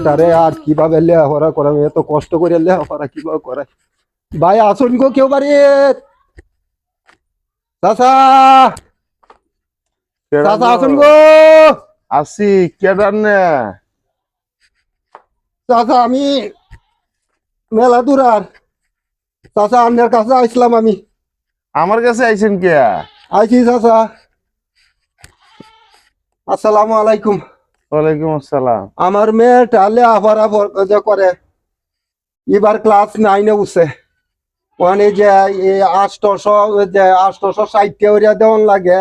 মেয়েটারে আর কিভাবে লেখাপড়া করাবে, এত কষ্ট করে লেখাপড়া কিভাবে করায়। ভাই আসুন গো কেউ বাড়ি, চাচা চাচা আসুন গো। আসি কেডার নে? চাচা আমি মেলা দূরার, চাচা আপনার কাছে আসলাম আমি। আমার কাছে আইছেন কে? আইছি চাচা, আসসালামু আলাইকুম। ওয়ালাইকুম আসসালাম। আমার মেয়েটা লেখাপড়া করে, এবার ক্লাস 9-এ উঠছে। মানে যে এই 860 দেওয়ান লাগে,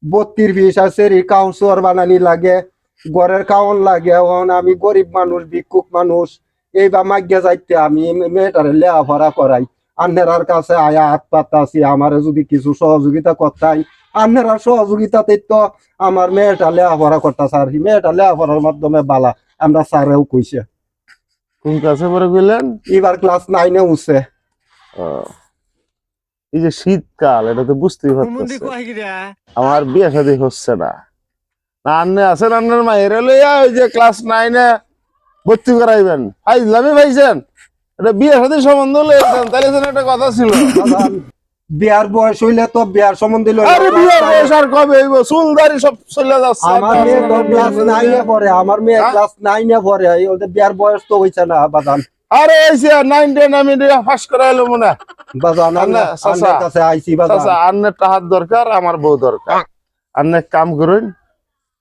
32 আছে কাউন্সিলর বানানি লাগে, ঘরের কাউন লাগে। আমি গরিব মানুষ, ভিক্ষুক মানুষ, এইবার মাগ্যা যাইতে আমি মেয়েটারে লেখাপড়া করাই। আপনার কাছে আয়া হাত পাতাছি, আমার যদি কিছু সহযোগিতা করতাই। আপনার সহযোগিতাতে তো আমার মেয়েটা লেখাপড়া করতেছে, আর মেয়েটা লেখাপড়ার মাধ্যমে বালা, আমরা স্যারেও কইছে। কোন কাছে পরে কইলেন? এবার ক্লাস 9-এ উঠছে। এই যে শীতকাল, এটা তো বুঝতেই পারতেছে আমার বিয়ে শাদী হচ্ছে না। না আন্নে আছেন, আন্নার মায়ের লইয়া ওই যে ক্লাস 9-এ ভর্তি করাইবেন, ফাইজলামি ভাইছেন। এটা বিয়ে শাদী সম্বন্ধ লইছেন, তাইলে যেন একটা কথা ছিল। বিয়ার বয়স হইলে তো বিয়ার সম্বন্ধে আরে বিয়ের বয়স আর কবে হইব? চুলদারি সব চলে যাচ্ছে। আমার মেয়ে তো ক্লাস 9-এ পড়ে, আমার মেয়ে ক্লাস 9-এ পড়ে, ওদের বিয়ার বয়স তো হইছে না বাজান। আরে এসে 9 10 আমি ফাঁস করাইলো মনে বাজান আপনার কাছে আইছি বাজান। চাচা আন্নের টাহার দরকার, আমার বউ দরকার। আন্নে এক কাম করুন,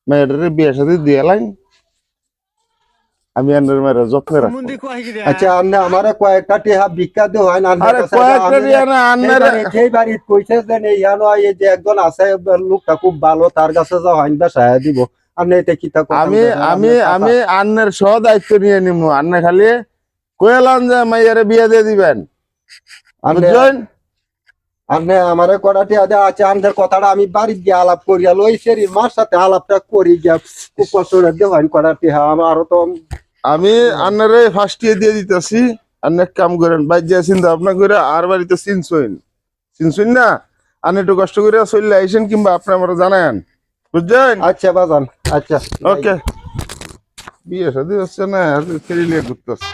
মেয়েটারে বিয়ে শাদী দিয়ে লাইন, আমি আন্নের মেয়ের যত্নে রাখবো। আচ্ছা আপনি আমারে কয়েকটা টিহা ভিক্ষা দেও হয় না? আরে কয়েকটা টিহা না, আন্নের যেই বাড়িতে কইছে যে ইয়ানো এই যে একজন আছে লোকটা খুব ভালো, তার কাছে যাও হয় বেসায়া দিব। আপনি এটা কিতা কথা? আমি আমি আমি আন্নের সহ দায়িত্ব নিয়ে নিমু। আন্নে খালি কইলাম যে মাইয়ারে বিয়ে দিয়ে দিবেন, বুঝছেন? আপনি আমারে কটা টিহা দেওয়া আছে, আপনার কথাটা আমি বাড়িতে গিয়ে আলাপ করিয়া লই, সেরির মার সাথে আলাপটা করি গিয়া খুব কষ্ট করে দেওয়া হয় কটা টিহা। আমারও তো আমি আন্নারে ফার্স্ট ইয়ার দিয়ে দিতেছি। আন্নে এক কাম করেন, বাইর যা চিন্তা ভাবনা করে আর বাড়িতে চিনছুন না, আন্নে একটু কষ্ট করে চললে আইসেন, কিংবা আপনি আমার জানান, বুঝছেন? আচ্ছা বাজান, আচ্ছা ওকে। বিয়ে শাদী হচ্ছে না, ফেরি নিয়ে ঘুরতেছে।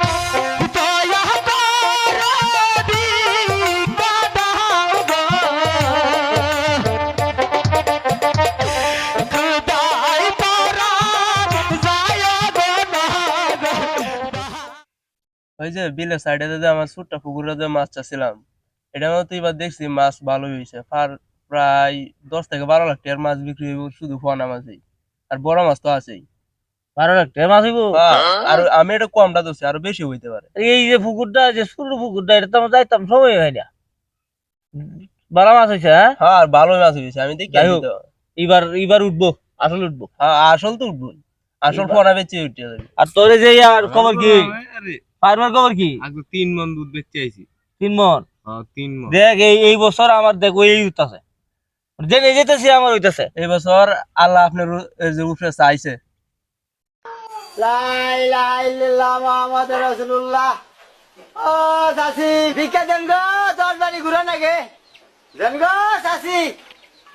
ওই যে বিলের সাইডে যে আমার ছোট্ট পুকুরে যে মাছ চাচ্ছিলাম, এটা মতো এবার দেখছি মাছ ভালোই হয়েছে। প্রায় 10 থেকে 12 লাখ টাকার মাছ বিক্রি হইব শুধু পোনা মাছই, আর বড় মাছ তো আছেই। 12 লাখ টাকা মাছ হইব? আর আমি এটা কমটা ধরছি, আরো বেশি হইতে পারে। এই যে পুকুরটা, যে ছোট পুকুরটা, এটা তো আমরা যাইতাম সময় হয় না। ভালো মাছ হয়েছে, হ্যাঁ? হ্যাঁ আর ভালোই মাছ হয়েছে, আমি দেখি। যাই হোক, এবার উঠবো, আসল উঠবো। হ্যাঁ আসল তো উঠবো, আসল পোনা বেচে উঠে যাবে। আর তোর যে খবর কি? ফার্মার খবর কি? 3 মণ দুধ বেচতে আইছি। 3 মণ? 3 মণ। দেখ এই বছর আমার দেখ এই উঠতেছে, যে যেতেছি আমার হইতাছে। এই বছর আল্লাহ আপনার যে উপরে চাইছে। লা ইলাহা ইল্লাল্লাহ মুহাম্মাদুর রাসূলুল্লাহ। ও চাচি ভিক্ষা দেন গো, 10 বাড়ি ঘুরা নাগে দেন গো চাচি।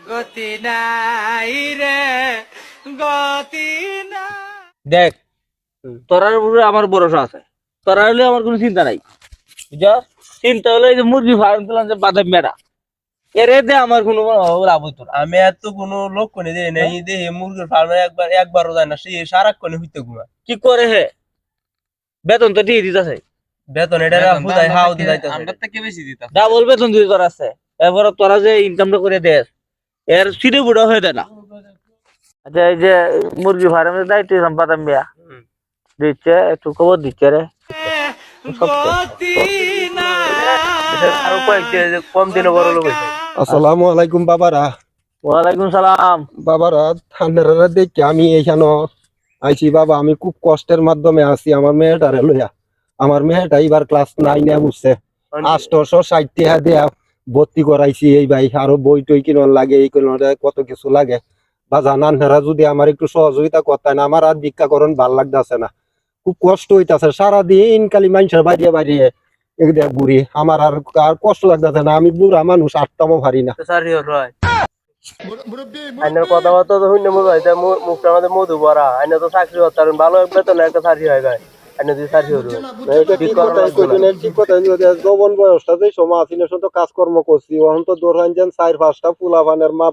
গতি নাই রে, গতি নাই। দেখ তোরার উপরে আমার ভরসা আছে, তোরা হলে আমার কোনো চিন্তা নাই, বুঝছ? চিন্তা হলে এই যে মুরগি ফার্ম দিলাম, যে বাদাম মেরা, এরে দে আমার কোনো লাভ হইতো না। আমি এত কোনো লক্ষ্য নেই দেই দেহে মুরগির ফার্মে একবারও যায় না, সে সারাক্ষণে হইতে ঘুমা। কি করে হে? বেতন তো দিয়ে দিতেছে, বেতন এটা ফুদাই হাও দি যাইতাছে। আমরা থেকে বেশি দিতাম। ডাবল বেতন দিয়ে তোর আছে। এরপর তোরা যে ইনকামটা করে দেস, এর সিঁড়ি বুড়ো হয়ে দেয় না। আচ্ছা এই যে মুরগি ফার্মের দায়িত্ব বাদাম মিয়া দিচ্ছে, একটু খবর দিচ্ছে রে। আরো কয়েকটা কম দিনে বড় লোক হইছে। আসসালামু আলাইকুম বাবারা। ওয়ালাইকুম সালাম। বাবারা ঠান্ডারা দেখে আমি এইখানে আইছি বাবা। আমি খুব কষ্টের মাধ্যমে আছি আমার মেয়েটারে লইয়া। আমার মেয়েটা এবার ক্লাস 9-এ উঠছে, 860 টাকা দিয়া ভর্তি করাইছি। এই ভাই আরো বই টই কিনার লাগে, এই কত কিছু লাগে। বা জানারা যদি আমার একটু সহযোগিতা করতেন, আমার আর ভিক্ষাকরণ ভাল লাগতেছে না, খুব কষ্ট হইতাছে। সারাদিন খালি মানুষের বাড়িয়ে বাড়িয়ে এদিকে বুড়ি, আমার আর কষ্ট লাগতেছে না। আমি বুড়া মানুষ, আটটামও পারি না। আইনের কথাবার্তা তো শুনে মনে হয় মুখটা আমাদের মধু ভরা। আইনে তো চাকরি করতে ভালো বেতন একটা চাকরি হয় ভাই। আইনে দিয়ে সারি হলো না, এটা ঠিক কথা কইছেন, ঠিক কথা যৌবন বয়সটা যে সময় আছিনে শুধু কাজকর্ম করছি, এখন তো ধরেন যে 4-5টা পোলাপানের মা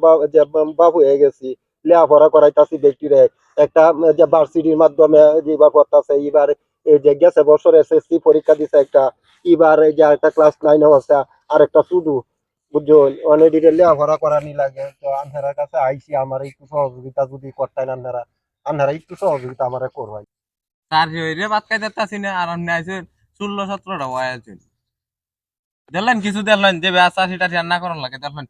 বাপ হয়ে গেছি, লেখাপড়া করাইতাছি ব্যক্তিরে একটা যে ভার্সিটির মাধ্যমে যেবার করতেছে, এবার এই যে গেছে বছর এসএসসি পরীক্ষা দিছে একটা, এবার এই যে একটা ক্লাস 9 অবস্থা আর একটা শুধু বুঝছেন অনেক ডিটেল লেখাপড়া করানি লাগে। তো আপনার কাছে আইসি, আমার একটু সহযোগিতা যদি করতেন আপনারা একটু সহযোগিতা আমার করবেন। তার রে ভাত খাইতে তাছি না আর আপনি আইছেন 16-17টা বয় আছেন দেখলেন কিছু দেখলেন যে আশা সেটা রান্না করার লাগে দেখলেন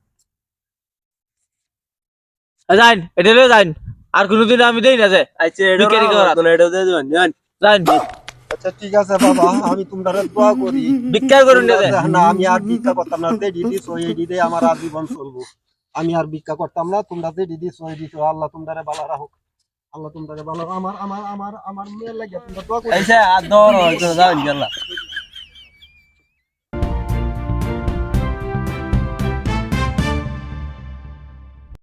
যাইন এটা লয়ে যাইন, আর কোনোদিন আমি দেই না যে আইছে বিক্রি করা। এটা দিয়ে দিবেন জান যাইন আচ্ছা ঠিক আছে বাবা, আমি তোমরা দোয়া করি। বিক্রি করুন না যে। না আমি আর ভিক্ষা করতাম না, যে দিদি সই দিদি আমার আজীবন চলবো। আমি আর ভিক্ষা করতাম না, তোমরা যে দিদি সই দিছো, আল্লাহ তোমরা ভালো রাখুক, আল্লাহ তোমরা ভালো। আমার আমার আমার আমার মেয়ের লাগে তোমরা দোয়া করি। আইছে আর দর হইতো যান গেলা